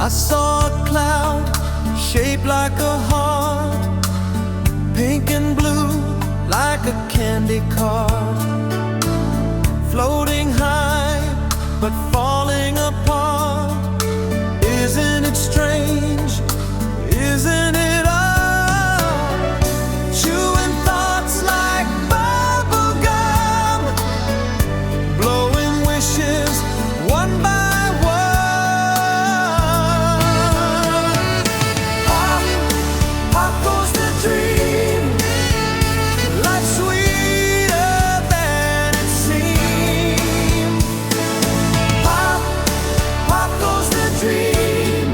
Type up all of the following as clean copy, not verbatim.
I saw a cloud shaped like a heart, pink and blue like a candy card, floating high but falling apart. Isn't it strange? Isn't it odd? Chewing thoughts like bubble gum, blowing wishes one by one. Pop, pop goes the dream. Life's sweeter than it seems. Pop, pop goes the dream.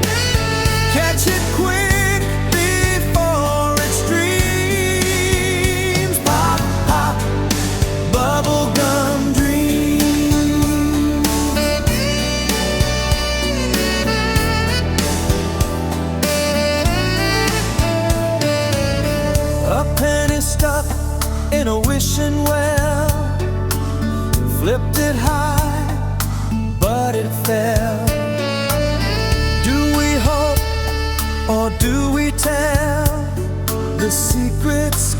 Catch it quick before it streams. Pop, pop, bubblegum dream. A penny stuck in a wishing well, flipped it high, but it fell. Do we hope or do we tell the secrets